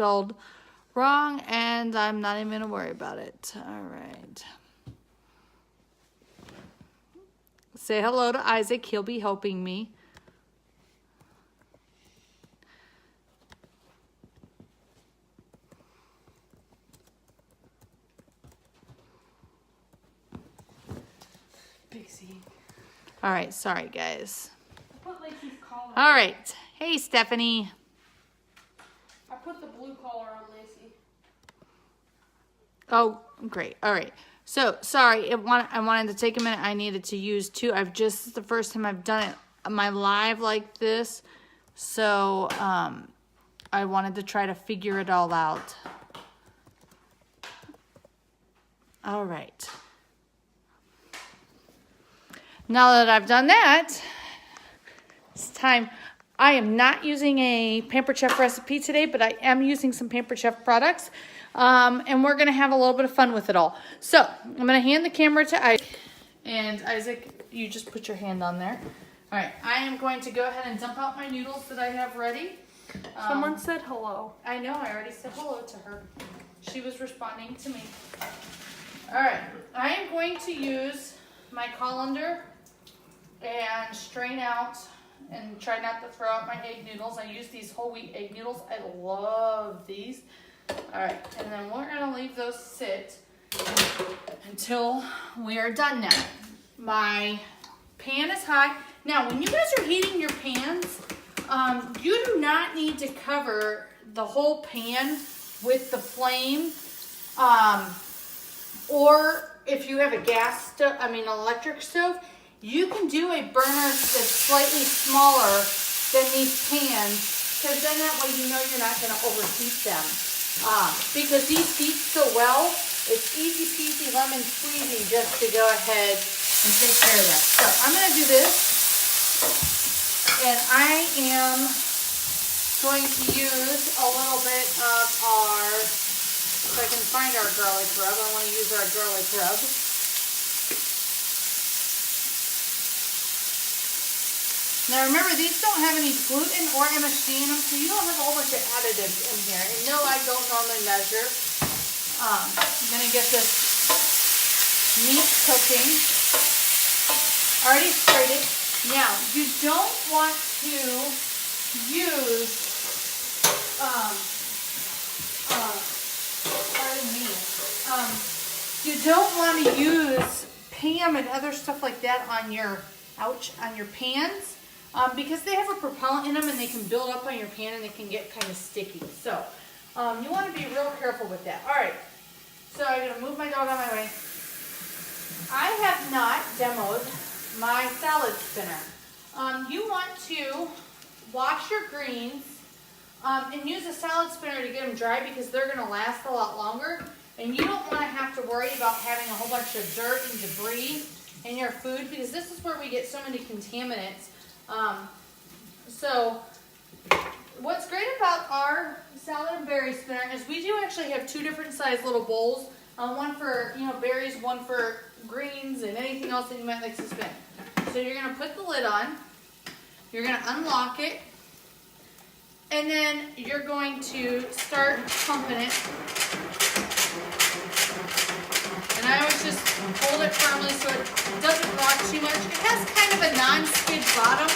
spelled wrong, and I'm not even gonna worry about it. All right. Say hello to Isaac. He'll be helping me. All right, sorry guys. All right, hey Stephanie. I put the blue collar on Lacey. Oh, great. All right. So sorry, I wanted to take a minute. I needed to use two. This is the first time I've done it my live like this, so I wanted to try to figure it all out. All right. Now that I've done that, it's time. I am not using a Pampered Chef recipe today, but I am using some Pampered Chef products. And we're going to have a little bit of fun with it all. So, I'm going to hand the camera to Isaac. And Isaac, you just put your hand on there. All right, I am going to go ahead and dump out my noodles that I have ready. Someone said hello. I know, I already said hello to her. She was responding to me. All right, I am going to use my colander and strain out and try not to throw out my egg noodles. I use these whole wheat egg noodles. I love these. All right, and then we're gonna leave those sit until we are done now. My pan is hot. Now, when you guys are heating your pans, you do not need to cover the whole pan with the flame. Or if you have a gas stove, electric stove, you can do a burner that's slightly smaller than these pans, because then that way you know you're not going to overheat them. Because these heat so well, it's easy peasy lemon squeezy just to go ahead and take care of that. So I'm going to do this, and I am going to use a little bit of our, if I can find our garlic rub, I want to use our garlic rub. Now remember, these don't have any gluten or MSG in them, so you don't have a whole bunch of additives in here. And no, I don't normally measure. I'm going to get this meat cooking. Already stirred it. Now, you don't want to use, pardon me, you don't want to use Pam and other stuff like that on your, on your pans. Because they have a propellant in them and they can build up on your pan and they can get kind of sticky. So, you want to be real careful with that. All right, so I'm going to move my dog out of my way. I have not demoed my salad spinner. You want to wash your greens and use a salad spinner to get them dry, because they're going to last a lot longer. And you don't want to have to worry about having a whole bunch of dirt and debris in your food, because this is where we get so many contaminants. So what's great about our salad and berry spinner is we do actually have two different size little bowls. One for, berries, one for greens and anything else that you might like to spin. So you're going to put the lid on, you're going to unlock it, and then you're going to start pumping it. And I always just hold it firmly so it doesn't rock too much. It has kind of a non-skid bottom,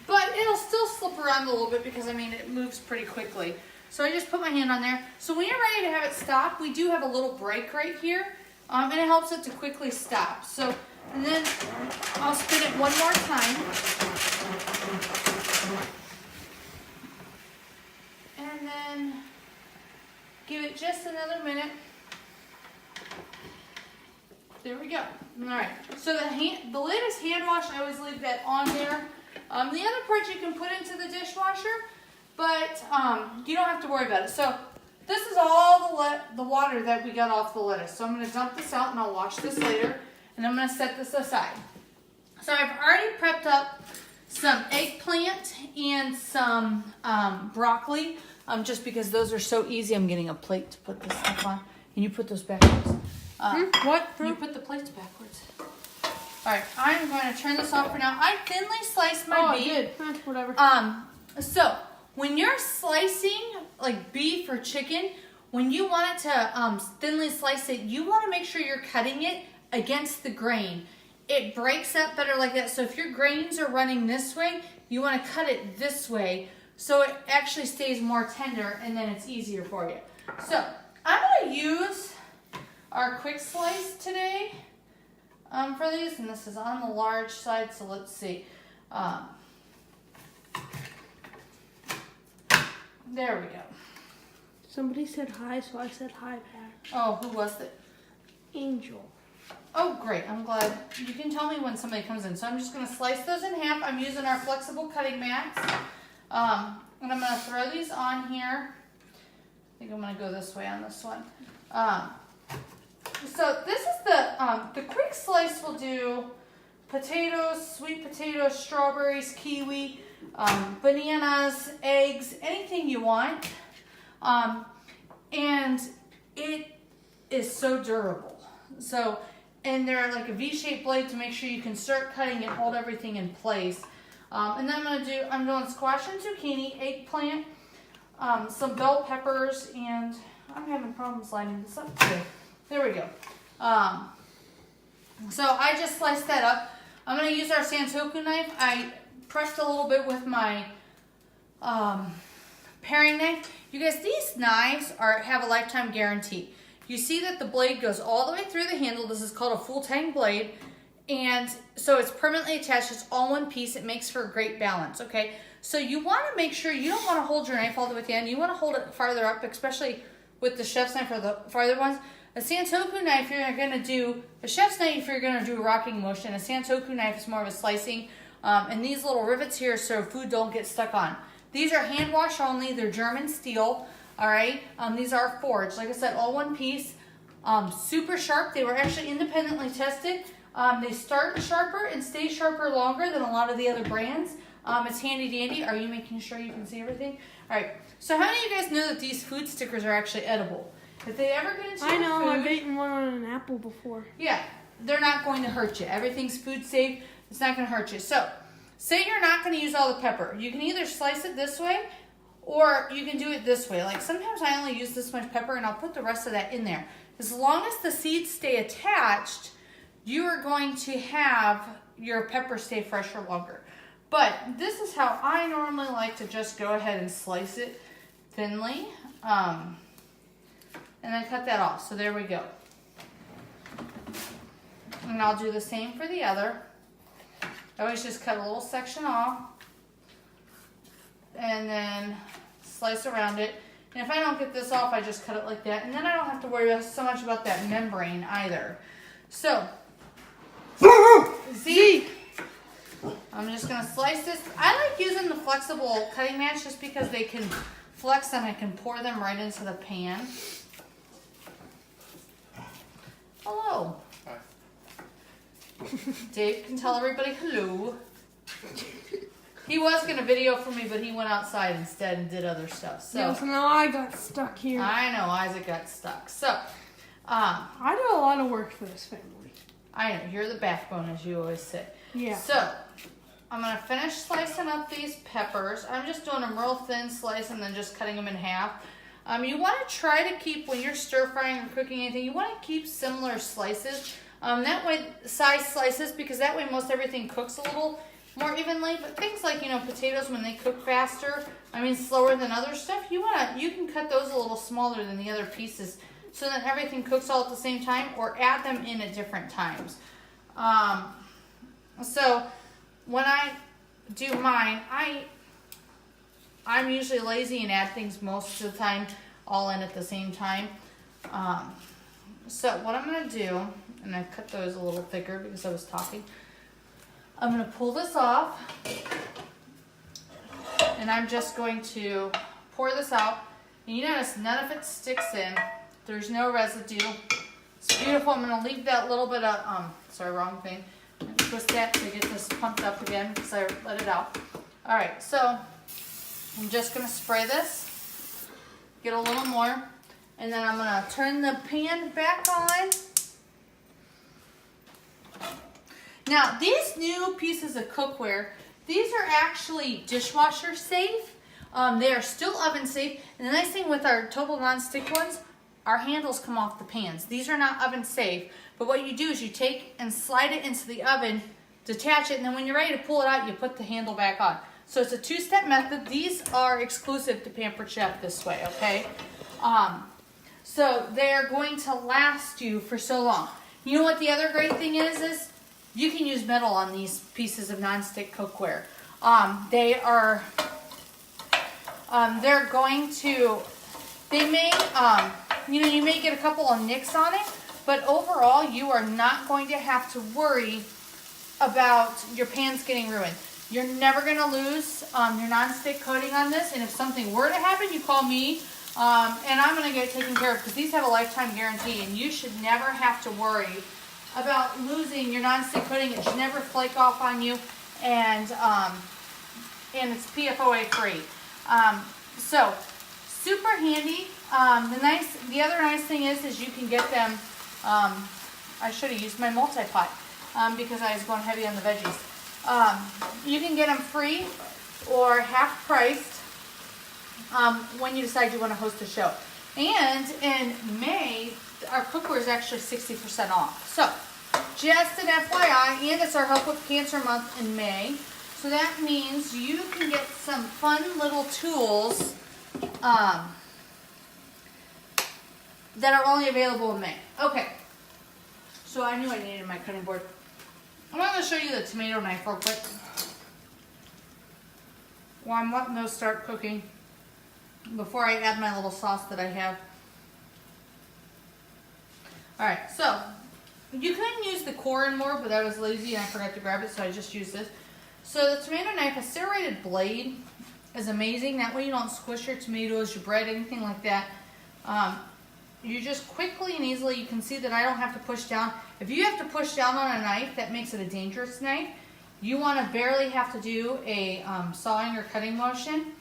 but it'll still slip around a little bit because, it moves pretty quickly. So I just put my hand on there. So when you're ready to have it stop, we do have a little break right here, and it helps it to quickly stop. So, and then I'll spin it one more time. And then give it just another minute. There we go. All right. So the lid is hand washed. I always leave that on there. The other part you can put into the dishwasher, but you don't have to worry about it. So this is all the water that we got off the lettuce. So I'm going to dump this out and I'll wash this later. And I'm going to set this aside. So I've already prepped up some eggplant and some broccoli, just because those are so easy. I'm getting a plate to put this stuff on. And you put those backwards. What? You put the plates backwards. All right, I'm going to turn this off for now. I thinly sliced my beet. Whatever. So when you're slicing like beef or chicken, when you want it to thinly slice it, you want to make sure you're cutting it against the grain. It breaks up better like that. So if your grains are running this way, you want to cut it this way so it actually stays more tender and then it's easier for you. So I'm going to use our quick slice today for these, and this is on the large side, so let's see. There we go. Somebody said hi, so I said hi back. Oh, who was it? Angel. Oh, great. I'm glad. You can tell me when somebody comes in. So I'm just going to slice those in half. I'm using our flexible cutting mats. And I'm going to throw these on here. I think I'm going to go this way on this one. So this is the quick slice will do potatoes, sweet potatoes, strawberries, kiwi, bananas, eggs, anything you want. And it is so durable. So, and they're like a V-shaped blade to make sure you can start cutting and hold everything in place. And then I'm doing squash and zucchini, eggplant, some bell peppers, and I'm having problems lining this up today. There we go. So I just sliced that up. I'm going to use our Santoku knife. I pressed a little bit with my paring knife. You guys, these knives have a lifetime guarantee. You see that the blade goes all the way through the handle. This is called a full tang blade. And so it's permanently attached. It's all one piece. It makes for a great balance, okay? So you want to make sure you don't want to hold your knife all the way to the end. You want to hold it farther up, especially with the chef's knife or the farther ones. A Santoku knife, you're going to do, a chef's knife, you're going to do a rocking motion. A Santoku knife is more of a slicing. And these little rivets here so food don't get stuck on. These are hand wash only. They're German steel, all right? These are forged. Like I said, all one piece. Super sharp. They were actually independently tested. They start sharper and stay sharper longer than a lot of the other brands. It's handy dandy. Are you making sure you can see everything? All right. So how many of you guys know that these food stickers are actually edible? If they ever get into I know, food, I've eaten one on an apple before. Yeah, they're not going to hurt you. Everything's food safe. It's not going to hurt you. So, say you're not going to use all the pepper. You can either slice it this way, or you can do it this way. Like sometimes I only use this much pepper, and I'll put the rest of that in there. As long as the seeds stay attached, you are going to have your pepper stay fresh for longer. But this is how I normally like to just go ahead and slice it thinly. And then cut that off. So there we go. And I'll do the same for the other. I always just cut a little section off. And then slice around it. And if I don't get this off, I just cut it like that. And then I don't have to worry so much about that membrane either. So, Zeke, I'm just going to slice this. I like using the flexible cutting mats just because they can flex and I can pour them right into the pan. Hello. Hi. Dave can tell everybody hello. He was going to video for me, but he went outside instead and did other stuff. So now I got stuck here. I know, Isaac got stuck. So, I do a lot of work for this family. I know, you're the backbone, as you always say. Yeah. So, I'm going to finish slicing up these peppers. I'm just doing them real thin slice and then just cutting them in half. You want to try to keep, when you're stir frying or cooking anything, you want to keep similar slices. That way, size slices, because that way most everything cooks a little more evenly. But things like, potatoes, when they cook faster, slower than other stuff, you can cut those a little smaller than the other pieces so that everything cooks all at the same time, or add them in at different times. So when I do mine, I'm usually lazy and add things most of the time all in at the same time. So what I'm going to do, and I cut those a little thicker because I was talking, I'm going to pull this off, and I'm just going to pour this out. And you notice none of it sticks in. There's no residue. It's beautiful. I'm going to leave that little bit of, sorry, wrong thing. And twist that to get this pumped up again because I let it out. All right, so I'm just going to spray this, get a little more, and then I'm going to turn the pan back on. Now, these new pieces of cookware, these are actually dishwasher safe. They are still oven safe. And the nice thing with our total non-stick ones, our handles come off the pans. These are not oven safe, but what you do is you take and slide it into the oven, detach it, and then when you're ready to pull it out, you put the handle back on. So it's a two-step method. These are exclusive to Pampered Chef this way, okay? So they're going to last you for so long. You know what the other great thing is you can use metal on these pieces of non-stick cookware. They're going to, they may, you may get a couple of nicks on it, but overall you are not going to have to worry about your pans getting ruined. You're never going to lose your non-stick coating on this, and if something were to happen, you call me, and I'm going to get it taken care of, because these have a lifetime guarantee, and you should never have to worry about losing your non-stick coating. It should never flake off on you, and it's PFOA free. So super handy. The other nice thing is you can get them. I should have used my multi-pot because I was going heavy on the veggies. You can get them free or half priced when you decide you want to host a show. And in May, our cookware is actually 60% off. So just an FYI, and it's our Help with Cancer Month in May. So that means you can get some fun little tools that are only available in May. Okay, so I knew I needed my cutting board. I'm going to show you the tomato knife real quick. Well, I'm letting those start cooking before I add my little sauce that I have. Alright, so you couldn't use the core anymore, but I was lazy and I forgot to grab it, so I just used this. So the tomato knife, a serrated blade is amazing. That way you don't squish your tomatoes, your bread, anything like that. You just quickly and easily, you can see that I don't have to push down. If you have to push down on a knife, that makes it a dangerous knife. You want to barely have to do a sawing or cutting motion,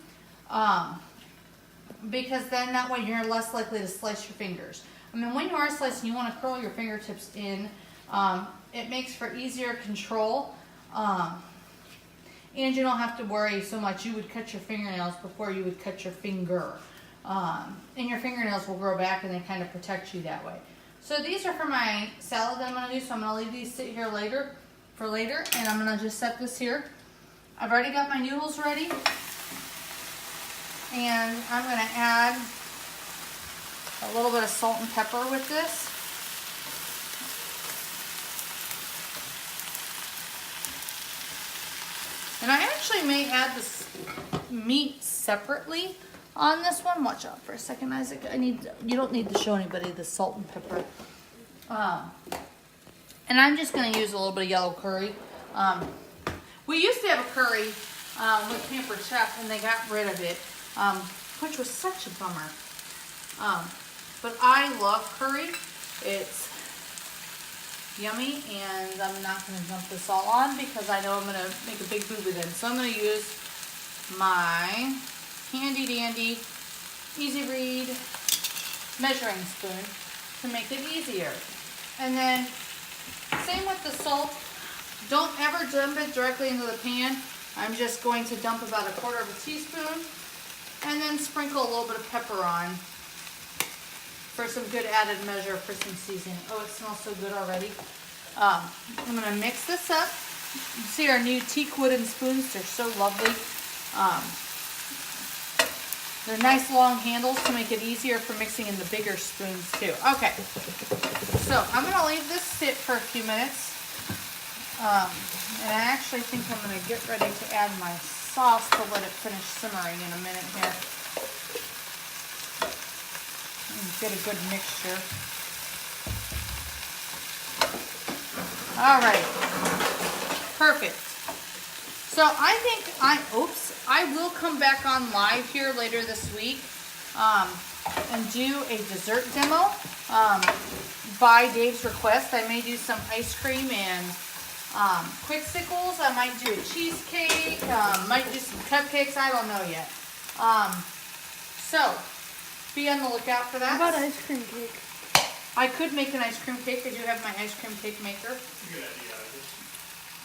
because then that way you're less likely to slice your fingers. I mean, when you are slicing, you want to curl your fingertips in. It makes for easier control. And you don't have to worry so much. You would cut your fingernails before you would cut your finger. And your fingernails will grow back and they kind of protect you that way. So these are for my salad that I'm going to do. So I'm going to leave these sit here for later. And I'm going to just set this here. I've already got my noodles ready. And I'm going to add a little bit of salt and pepper with this. And I actually may add this meat separately on this one. Watch out for a second, Isaac. You don't need to show anybody the salt and pepper. And I'm just going to use a little bit of yellow curry. We used to have a curry with Pampered Chef, and they got rid of it, which was such a bummer. But I love curry. It's yummy, and I'm not going to dump this all on because I know I'm going to make a big boo-boo then. So I'm going to use my handy dandy easy read measuring spoon to make it easier. And then same with the salt. Don't ever dump it directly into the pan. I'm just going to dump about 1/4 teaspoon and then sprinkle a little bit of pepper on for some good added measure for some seasoning. Oh, it smells so good already. I'm going to mix this up. You see our new teak wooden spoons. They're so lovely. They're nice long handles to make it easier for mixing in the bigger spoons too. Okay, so I'm going to leave this sit for a few minutes. And I actually think I'm going to get ready to add my sauce to let it finish simmering in a minute here. Get a good mixture. All right, perfect. So I think I will come back on live here later this week and do a dessert demo by Dave's request. I may do some ice cream and quicksicles. I might do a cheesecake. Might do some cupcakes. I don't know yet. So be on the lookout for that. How about ice cream cake? I could make an ice cream cake. I do have my ice cream cake maker. Good idea.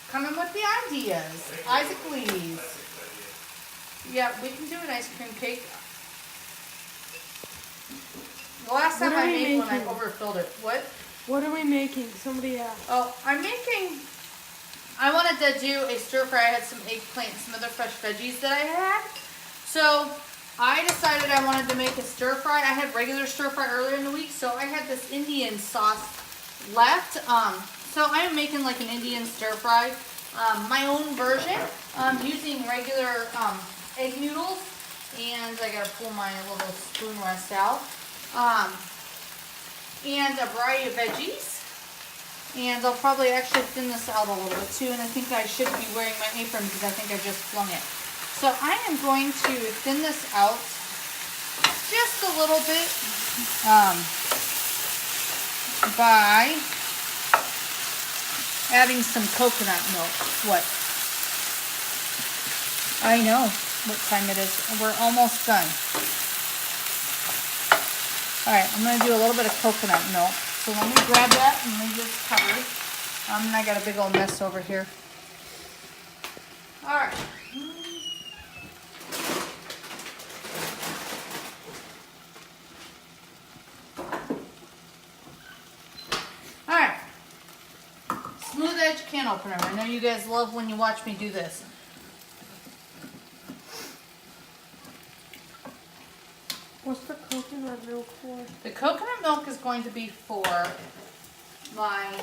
Coming with the ideas. Isaac Lee's. Yeah, we can do an ice cream cake. The last time What I are we made one, I making? overfilled it. What? What are we making? Somebody asked. Oh, I wanted to do a stir fry. I had some eggplant, some other fresh veggies that I had. So I decided I wanted to make a stir fry. I had regular stir fry earlier in the week, so I had this Indian sauce left. So I am making like an Indian stir fry, my own version, using regular egg noodles, and I gotta pull my little spoon rest out, and a variety of veggies. And I'll probably actually thin this out a little bit too, and I think I should be wearing my apron because I think I just flung it. So I am going to thin this out just a little bit by adding some coconut milk. What? I know what time it is. We're almost done. Alright, I'm going to do a little bit of coconut milk. So let me grab that and leave this covered. And I got a big old mess over here. Alright. Alright. Smooth edge can opener. I know you guys love when you watch me do this. What's the coconut milk for? The coconut milk is going to be for my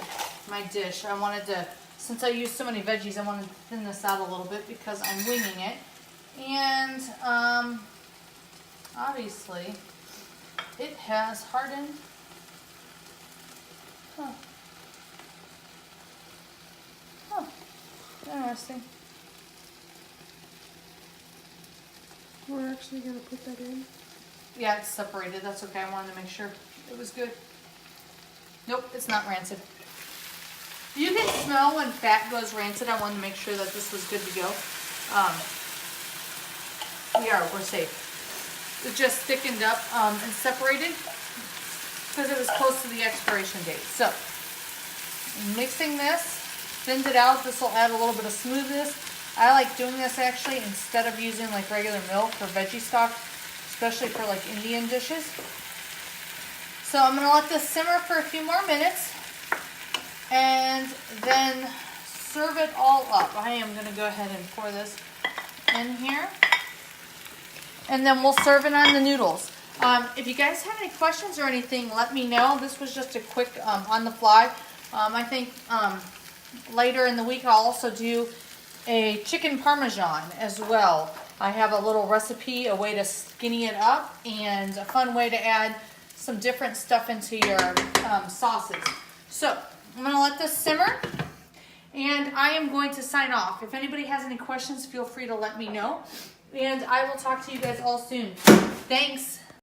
dish. I wanted to, since I used so many veggies, I wanted to thin this out a little bit because I'm winging it. And obviously it has hardened. Huh. Huh. Interesting. We're actually going to put that in. Yeah, it's separated. That's okay. I wanted to make sure it was good. Nope, it's not rancid. You can smell when fat goes rancid. I wanted to make sure that this was good to go. We're safe. It just thickened up and separated because it was close to the expiration date. So, mixing this, thinned it out. This will add a little bit of smoothness. I like doing this actually instead of using like regular milk or veggie stock, especially for like Indian dishes. So I'm going to let this simmer for a few more minutes and then serve it all up. I am going to go ahead and pour this in here. And then we'll serve it on the noodles. If you guys have any questions or anything, let me know. This was just a quick on the fly. I think later in the week I'll also do a chicken parmesan as well. I have a little recipe, a way to skinny it up, and a fun way to add some different stuff into your sauces. So I'm going to let this simmer, and I am going to sign off. If anybody has any questions, feel free to let me know, and I will talk to you guys all soon. Thanks.